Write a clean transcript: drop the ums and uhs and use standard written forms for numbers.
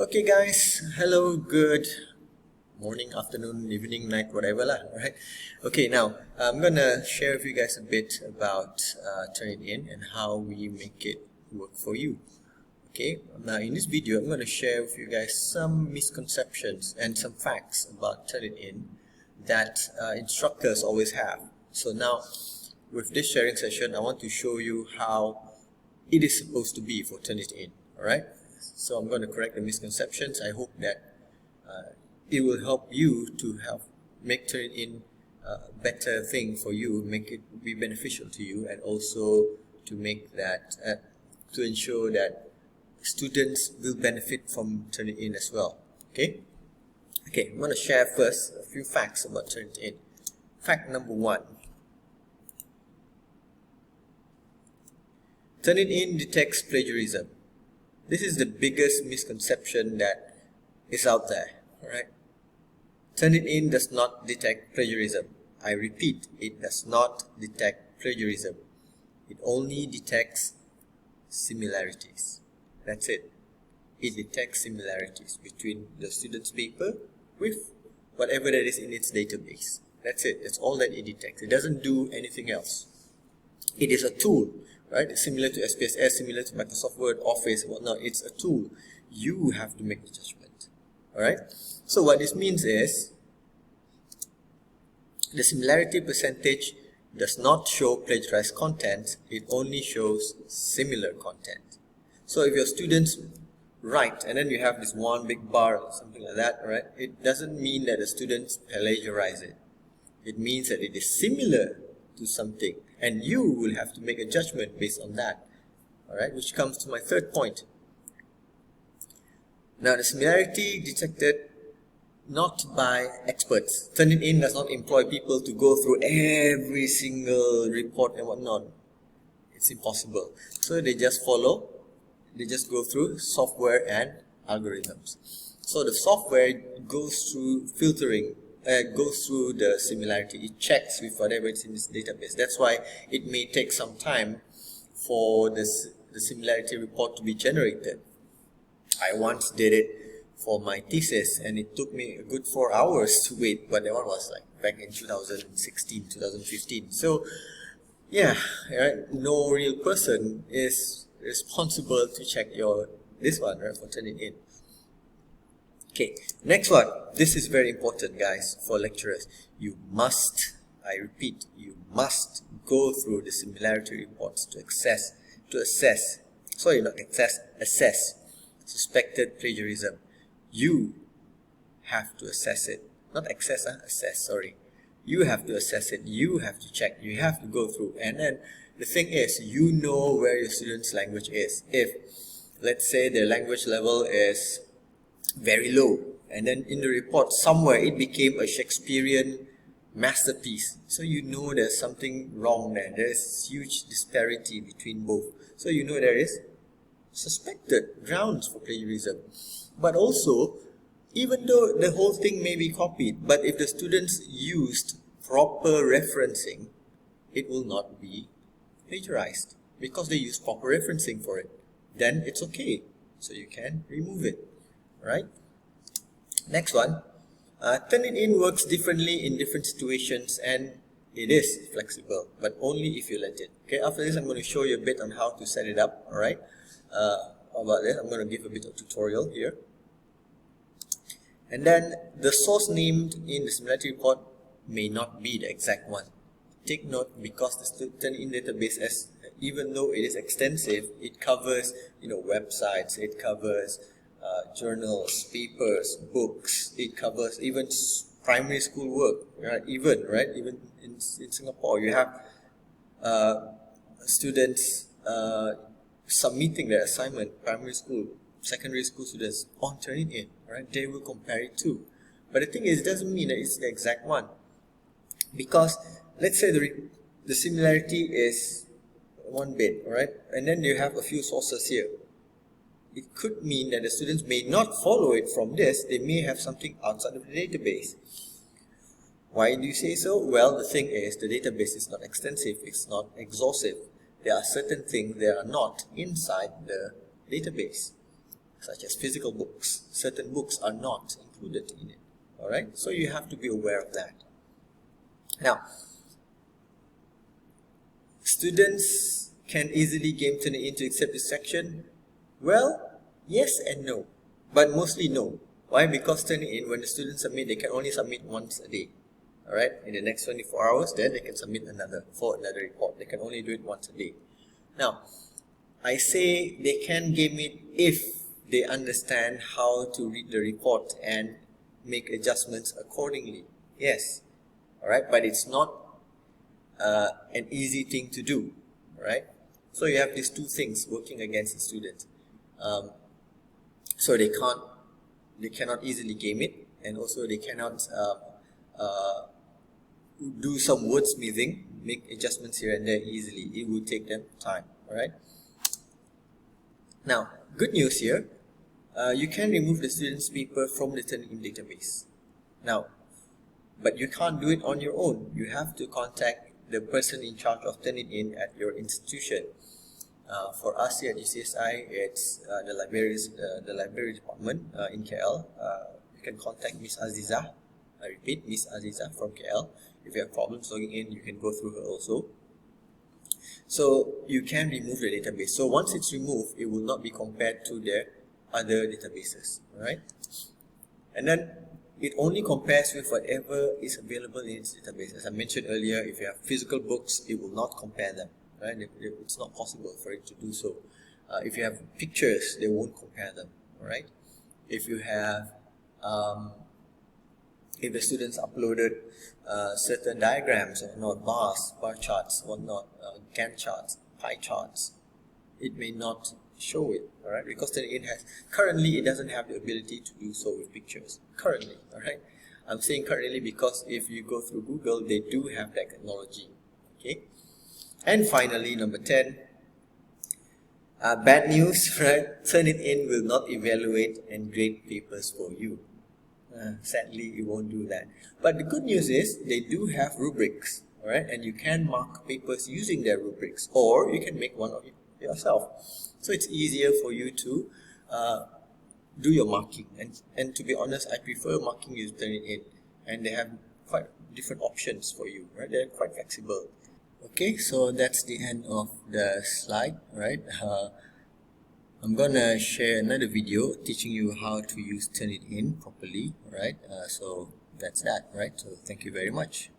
Okay guys, hello, good morning, afternoon, evening, night, whatever lah, right? Okay, now I'm gonna share with you guys a bit about Turnitin and how we make it work for you. Okay, now in this video I'm gonna share with you guys some misconceptions and some facts about Turnitin that instructors always have. So now with this sharing session I want to show you how it is supposed to be for Turnitin. Alright, so I'm going to correct the misconceptions. I hope that it will help you to make Turnitin a better thing for you, make it be beneficial to you, and also to make that to ensure that students will benefit from Turnitin as well. Okay, I'm going to share first a few facts about Turnitin. Fact number 1. Turnitin detects plagiarism. This is the biggest misconception that is out there, alright? Turnitin does not detect plagiarism. I repeat, it does not detect plagiarism. It only detects similarities. That's it. It detects similarities between the student's paper with whatever that is in its database. That's it. That's all that it detects. It doesn't do anything else. It is a tool. Right? It's similar to SPSS, similar to Microsoft Word, Office, whatnot. It's a tool. You have to make the judgment. Alright? So what this means is the similarity percentage does not show plagiarized content. It only shows similar content. So if your students write and then you have this one big bar or something like that, right? It doesn't mean that the students plagiarize it. It means that it is similar to something, and you will have to make a judgment based on that. Alright, which comes to my third point. Now, the similarity detected not by experts. Turnitin does not employ people to go through every single report and whatnot. It's impossible. So they just go through software and algorithms. So the software goes through filtering, goes through the similarity. It checks with whatever is in this database. That's why it may take some time for the similarity report to be generated. I once did it for my thesis and it took me a good 4 hours to wait, but that one was like back in 2016, 2015. So yeah, right? No real person is responsible to check this one, right, for Turnitin. Okay, next one. This is very important, guys, for lecturers. You must, I repeat, you must go through the similarity reports to assess suspected plagiarism. You have to assess it. Not assess, sorry. You have to assess it. You have to check. You have to go through. And then the thing is, you know where your student's language is. If, let's say, their language level is very low, and then in the report somewhere it became a Shakespearean masterpiece, so you know there's something wrong there. There's huge disparity between both, so you know there is suspected grounds for plagiarism. But also, even though the whole thing may be copied, but if the students used proper referencing, it will not be plagiarized because they use proper referencing for it. Then it's okay, so you can remove it. Right? Next one. Turnitin works differently in different situations and it is flexible, but only if you let it. Okay, after this I'm going to show you a bit on how to set it up. Alright? About this, I'm going to give a bit of tutorial here. And then the source named in the similarity report may not be the exact one. Take note, because the Turnitin database, even though it is extensive, it covers websites, it covers journals, papers, books. It covers even primary school work, right? Even in Singapore, you have students submitting their assignment, primary school, secondary school students, on Turnitin, right? They will compare it too. But the thing is, it doesn't mean that it's the exact one, because let's say the similarity is 1 bit, right? And then you have a few sources here. It could mean that the students may not follow it from this. They may have something outside of the database. Why do you say so? Well, the thing is, the database is not extensive, it's not exhaustive. There are certain things that are not inside the database. such as physical books. Certain books are not included in it. Alright, so you have to be aware of that. Now, students can easily game Turnitin to accept this section. Well, yes and no, but mostly no. Why? Because Turnitin, when the students submit, they can only submit once a day. Alright, in the next 24 hours, then they can submit another report. They can only do it once a day. Now, I say they can game it if they understand how to read the report and make adjustments accordingly. Yes, alright, but it's not an easy thing to do, right? So you have these two things working against the student. So they cannot easily game it, and also they cannot do some wordsmithing, make adjustments here and there easily. It will take them time, alright? Now, good news here, you can remove the student's paper from the Turnitin database. Now, but you can't do it on your own. You have to contact the person in charge of Turnitin at your institution. For us here at UCSI, it's the library department in KL. You can contact Miss Aziza. I repeat, Miss Aziza from KL. If you have problems logging in, you can go through her also. So you can remove the database. So once it's removed, it will not be compared to the other databases, right? And then it only compares with whatever is available in its database. As I mentioned earlier, if you have physical books, it will not compare them, right? It's not possible for it to do so. If you have pictures, they won't compare them, right? If you have if the students uploaded certain diagrams or not, bars, bar charts, whatnot, Gantt charts, pie charts, it may not show it, alright, because it has, currently it doesn't have the ability to do so with pictures, currently, alright. I'm saying currently because if you go through Google, they do have that technology, okay. And finally, number 10, bad news, right? Turnitin will not evaluate and grade papers for you. Sadly, it won't do that. But the good news is they do have rubrics, alright, and you can mark papers using their rubrics, or you can make one of it yourself. So it's easier for you to do your marking. And to be honest, I prefer marking using Turnitin, and they have quite different options for you, right? They're quite flexible. Okay, so that's the end of the slide, right? I'm gonna share another video teaching you how to use Turnitin properly, right? So that's that, right? So thank you very much.